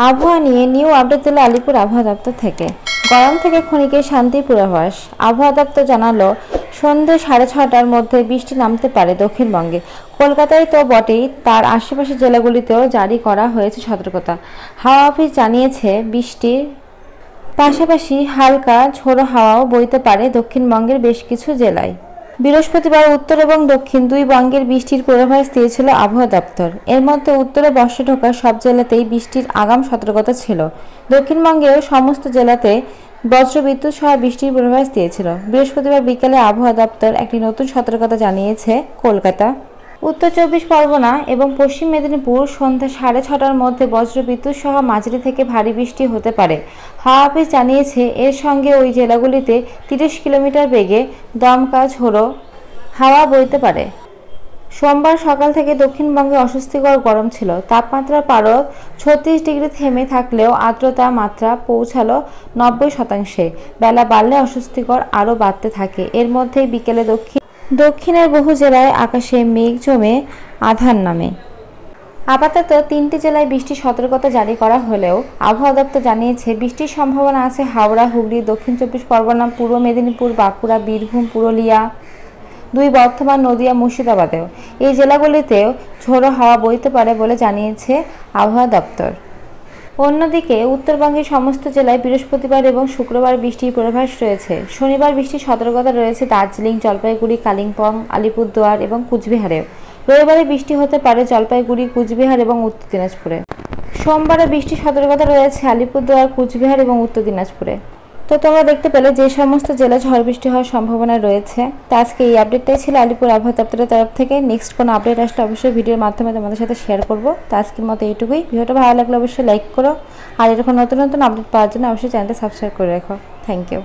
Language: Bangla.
আবহাওয়া নিয়ে নিউ আপডেট দিল আলিপুর আবহাওয়া দপ্তর থেকে। গরম থেকে ক্ষণিকের শান্তির পূর্বাভাস। আবহাওয়া দপ্তর জানালো সন্ধ্যে 6:30টার মধ্যে বৃষ্টি নামতে পারে দক্ষিণবঙ্গে। কলকাতায় তো বটেই, তার আশেপাশের জেলাগুলিতেও জারি করা হয়েছে সতর্কতা। হাওয়া অফিস জানিয়েছে বৃষ্টির পাশাপাশি হালকা ঝোড়ো হাওয়াও বইতে পারে দক্ষিণবঙ্গের বেশ কিছু জেলায়। বৃহস্পতিবার উত্তর এবং দক্ষিণ দুই বঙ্গের বৃষ্টির পূর্বাভাস দিয়েছিল আবহাওয়া দপ্তর। এর মধ্যে উত্তরে বর্ষা ঢোকার সব জেলাতেই বৃষ্টির আগাম সতর্কতা ছিল। দক্ষিণবঙ্গেও সমস্ত জেলাতে বজ্রবিদ্যুৎ সহ বৃষ্টির পূর্বাভাস দিয়েছিল। বৃহস্পতিবার বিকেলে আবহাওয়া দপ্তর একটি নতুন সতর্কতা জানিয়েছে। কলকাতা, উত্তর 24 পরগনা এবং পশ্চিম মেদিনীপুর সন্ধ্যা 6:30টার মধ্যে বজ্রবিদ্যুৎ সহ মাঝারি থেকে ভারী বৃষ্টি হতে পারে। হাওয়া অফিস জানিয়েছে এর সঙ্গে ওই জেলাগুলিতে 30 কিলোমিটার বেগে দমকা ঝোড়ো হাওয়া বইতে পারে। সোমবার সকাল থেকে দক্ষিণবঙ্গে অস্বস্তিকর গরম ছিল। তাপমাত্রার পারদ 36 ডিগ্রি থেমে থাকলেও আর্দ্রতা মাত্রা পৌঁছালো 90%। বেলা বাড়লে অস্বস্তিকর আরও বাড়তে থাকে। এর মধ্যেই বিকেলে দক্ষিণের বহু জেলায় আকাশে মেঘ জমে আধার নামে। আপাতত 3টি জেলায় বৃষ্টির সতর্কতা জারি করা হলেও আবহাওয়া দপ্তর জানিয়েছে বৃষ্টির সম্ভাবনা আছে হাওড়া, হুগলি, দক্ষিণ 24 পরগনা, পূর্ব মেদিনীপুর, বাঁকুড়া, বীরভূম, পুরুলিয়া, 2 বর্ধমান, নদিয়া, মুর্শিদাবাদেও। এই জেলাগুলিতেও ঝোড়ো হাওয়া বইতে পারে বলে জানিয়েছে আবহাওয়া দপ্তর। অন্যদিকে উত্তরবঙ্গের সমস্ত জেলায় বৃহস্পতিবার এবং শুক্রবার বৃষ্টির পূর্বাভাস রয়েছে। শনিবার বৃষ্টির সতর্কতা রয়েছে দার্জিলিং, জলপাইগুড়ি, কালিম্পং, আলিপুরদুয়ার এবং কুচবিহারেও। রবিবারে বৃষ্টি হতে পারে জলপাইগুড়ি, কুচবিহার এবং উত্তর দিনাজপুরে। সোমবারে বৃষ্টির সতর্কতা রয়েছে আলিপুরদুয়ার, কুচবিহার এবং উত্তর দিনাজপুরে। তো তোমরা দেখতে পেলে যে সমস্ত জেলায় ঝড় বৃষ্টি হওয়ার সম্ভাবনা রয়েছে। তো আজকে এই আপডেটটাই ছিল আলিপুর আবহাওয়া দপ্তরের তরফ থেকে। নেক্সট কোনো আপডেট আসলে অবশ্যই ভিডিওর মাধ্যমে তোমাদের সাথে শেয়ার করব। তো আজকের মতো এইটুকুই। ভিডিওটা ভালো লাগলে অবশ্যই লাইক করো, আর এরকম নতুন নতুন আপডেট পাওয়ার জন্য অবশ্যই চ্যানেলটা সাবস্ক্রাইব করে রাখো। Thank you.